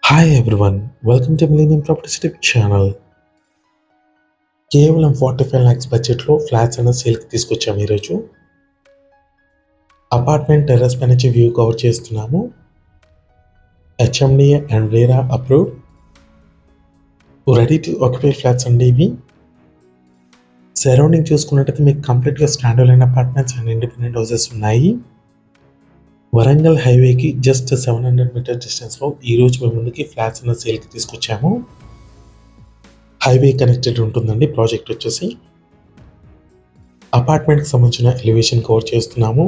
Hi everyone, welcome to millennium properties YouTube channel. కేవలం 45 lakhs బడ్జెట్లో flats అన్న సేల్కి తీసుకొచ్చాము. ఈరోజు అపార్ట్మెంట్ టెర్రస్ పై నుంచి వ్యూ కవర్ చేస్తున్నాము. HMDA and RERA approved ready to occupy flats అండి ఇవి. సరౌండింగ్ చూసుకున్నట్టయితే మీకు కంప్లీట్గా stand alone apartments and independent houses ఉన్నాయి. వరంగల్ హైవేకి జస్ట్ 700 మీటర్ డిస్టెన్స్లో ఈరోజు మేము ముందుకి ఫ్లాట్స్ అన్న సేల్కి తీసుకొచ్చాము. హైవే కనెక్టెడ్ ఉంటుందండి ప్రాజెక్ట్ వచ్చేసి. అపార్ట్మెంట్కి సంబంధించిన ఎలివేషన్ కవర్ చేస్తున్నాము.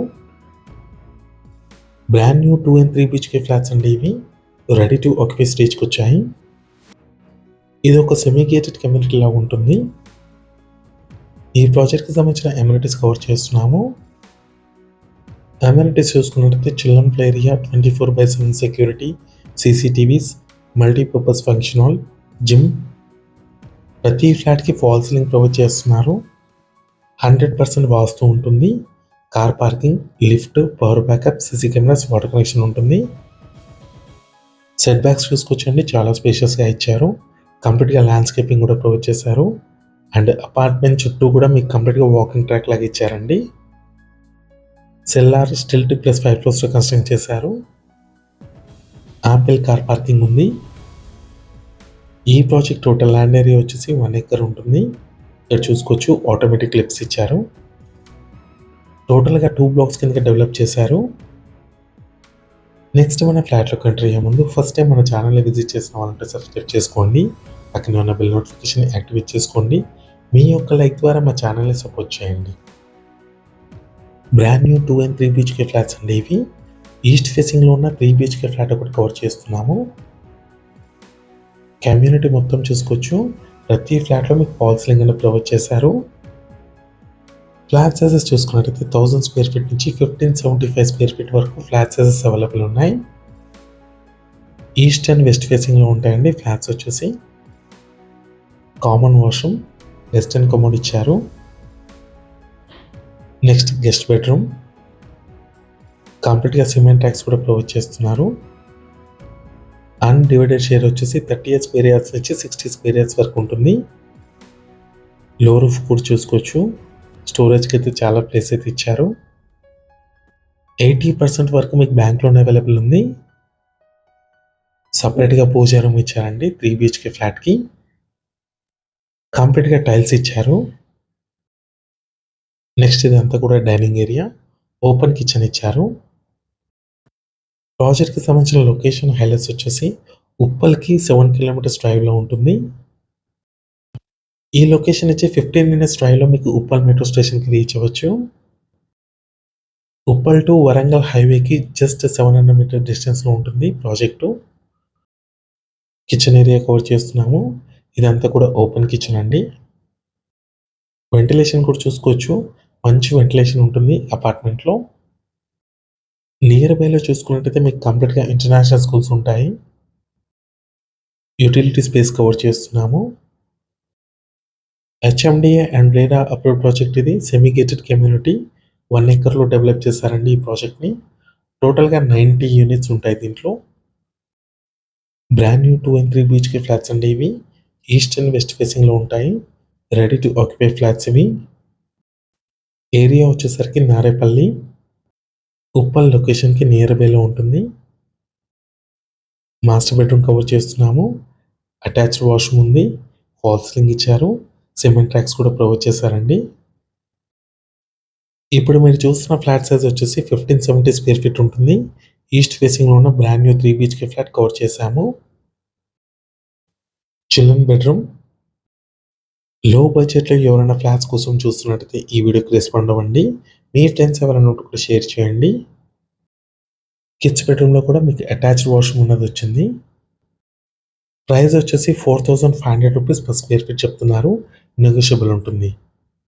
Brand new 2 and 3 BHK flats అండి ఇవి. రెడీ టు ఆక్యుపై స్టేజ్కి వచ్చాయి. ఇది ఒక సెమీ గేటెడ్ కమ్యూనిటీ లాగా ఉంటుంది. ఈ ప్రాజెక్ట్కి సంబంధించిన అమ్యూనిటీస్ కవర్ చేస్తున్నాము. అమ్యూనిటీస్ చూసుకున్నట్లయితే children play area, 24/7 security, CCTVs, multipurpose function hall, gym. ప్రతి ఫ్లాట్కి ఫాల్ సీలింగ్ ప్రొవైడ్ చేస్తున్నారు. 100% వాస్తు ఉంటుంది. Car parking, lift, power backup, CC cameras, water connection ఉంటుంది. సెట్ బ్యాక్స్ చూసుకొచ్చండి, చాలా స్పేషియస్గా ఇచ్చారు. కంప్లీట్గా ల్యాండ్స్కేపింగ్ కూడా ప్రొవైడ్ చేశారు. అండ్ అపార్ట్మెంట్ చుట్టూ కూడా మీకు కంప్లీట్గా వాకింగ్ ట్రాక్ లాగా ఇచ్చారండి. Cellar stilt plus 5 floors construct చేశారు. ఆంపిల్ కార్ పార్కింగ్ ఉంది. ఈ ప్రాజెక్ట్ టోటల్ ల్యాండ్ ఏరియా వచ్చేసి 1 acre ఉంటుంది. ఇక్కడ చూసుకోవచ్చు ఆటోమేటిక్ లిఫ్ట్స్ ఇచ్చారు. టోటల్గా 2 blocks కింద డెవలప్ చేశారు. నెక్స్ట్ మన ఫ్లాట్లోకి ఎంటర్ అయ్యే ముందు ఫస్ట్ టైం మన ఛానల్ని విజిట్ చేసిన వాళ్ళంటే సబ్స్క్రైబ్ చేసుకోండి. పక్కన ఉన్న బెల్ నోటిఫికేషన్ యాక్టివేట్ చేసుకోండి. మీ యొక్క లైక్ ద్వారా మా ఛానల్ని సపోర్ట్ చేయండి. Brand new 2 and 3 BHK flats అండి ఇవి. ఈస్ట్ ఫేసింగ్లో ఉన్న 3 BHK ఫ్లాట్ ఒకటి కవర్ చేస్తున్నాము. కమ్యూనిటీ మొత్తం చూసుకోవచ్చు. ప్రతి ఫ్లాట్లో మీకు ఫాల్ సీలింగ్ అని ప్రొవైడ్ చేశారు. ఫ్లాట్ సైజెస్ చూసుకున్నట్లయితే 1000 square feet నుంచి 1575 square feet వరకు ఫ్లాట్ సైజెస్ అవైలబుల్ ఉన్నాయి. ఈస్ట్ అండ్ వెస్ట్ ఫేసింగ్లో ఉంటాయండి ఫ్లాట్స్ వచ్చేసి. కామన్ వాష్రూమ్, వెస్టర్న్ కమోడ్ ఇచ్చారు. నెక్స్ట్ గెస్ట్ బెడ్రూమ్, కంప్లీట్గా సిమెంట్ ట్యాక్స్ కూడా ప్రొవైడ్ చేస్తున్నారు. అన్డివైడెడ్ షేర్ వచ్చేసి 30 square yards నుంచి 60 square yards వరకు ఉంటుంది. లో రూఫ్ కూడా చూసుకోవచ్చు. స్టోరేజ్కి అయితే చాలా ప్లేస్ అయితే ఇచ్చారు. 80% వరకు మీకు బ్యాంక్ లోన్ అవైలబుల్ ఉంది. సపరేట్గా పూజా రూమ్ ఇచ్చారండి 3 BHK ఫ్లాట్కి. కంప్లీట్గా టైల్స్ ఇచ్చారు. నెక్స్ట్ ఇదంతా కూడా డైనింగ్ ఏరియా, ఓపెన్ కిచెన్ ఇచ్చారు. ప్రాజెక్ట్కి సంబంధించిన లొకేషన్ హైలైట్స్ వచ్చేసి ఉప్పల్కి 7 kilometers డ్రైవ్లో ఉంటుంది. ఈ లొకేషన్ వచ్చి 15 minutes డ్రైవ్లో మీకు ఉప్పల్ మెట్రో స్టేషన్కి రీచ్ అవ్వచ్చు. ఉప్పల్ టు వరంగల్ హైవేకి జస్ట్ 700 meter డిస్టెన్స్లో ఉంటుంది ప్రాజెక్టు. కిచెన్ ఏరియా కవర్ చేస్తున్నాము. ఇదంతా కూడా ఓపెన్ కిచెన్ అండి. వెంటిలేషన్ కూడా చూసుకోవచ్చు. మంచి వెంటిలేషన్ ఉంటుంది అపార్ట్మెంట్లో. నియర్ బైలో చూసుకున్నట్టయితే మీకు కంప్లీట్గా ఇంటర్నేషనల్ స్కూల్స్ ఉంటాయి. యూటిలిటీ స్పేస్ కవర్ చేస్తున్నాము. HMDA and RERA approved project ఇది. Semi gated community 1 acre develop చేశారండి ఈ ప్రాజెక్ట్ని. టోటల్గా 90 units ఉంటాయి దీంట్లో. Brand new 2 and 3 BHK flats అండి ఇవి. ఈస్ట్ అండ్ వెస్ట్ ఫేసింగ్లో ఉంటాయి. రెడీ టు ఆక్యుపై ఫ్లాట్స్ ఇవి. ఏరియా వచ్చేసరికి నారేపల్లి, ఉప్పల్ లొకేషన్కి నియర్ బైలో ఉంటుంది. మాస్టర్ బెడ్రూమ్ కవర్ చేస్తున్నాము. అటాచ్డ్ వాష్రూమ్ ఉంది. ఫాల్ సీలింగ్ ఇచ్చారు. సిమెంట్ ట్రాక్స్ కూడా ప్రొవైడ్ చేశారండి. ఇప్పుడు మీరు చూస్తున్న ఫ్లాట్ సైజ్ వచ్చేసి 1570 square feet ఉంటుంది. ఈస్ట్ ఫేసింగ్లో ఉన్న brand new 3 BHK flat cover చేశాము. Children bedroom. లో బడ్జెట్లో ఎవరైనా ఫ్లాట్స్ కోసం చూస్తున్నట్టయితే ఈ వీడియోకి రెస్పాండ్ అవ్వండి. మీ ఫ్రెండ్స్ ఎవరైనా ఉంటే కూడా షేర్ చేయండి. కిడ్స్ బెడ్రూమ్లో కూడా మీకు అటాచ్డ్ వాష్రూమ్ ఉన్నది వచ్చింది. ప్రైస్ వచ్చేసి 4500 rupees per square feet చెప్తున్నారు. నెగోషియబుల్ ఉంటుంది.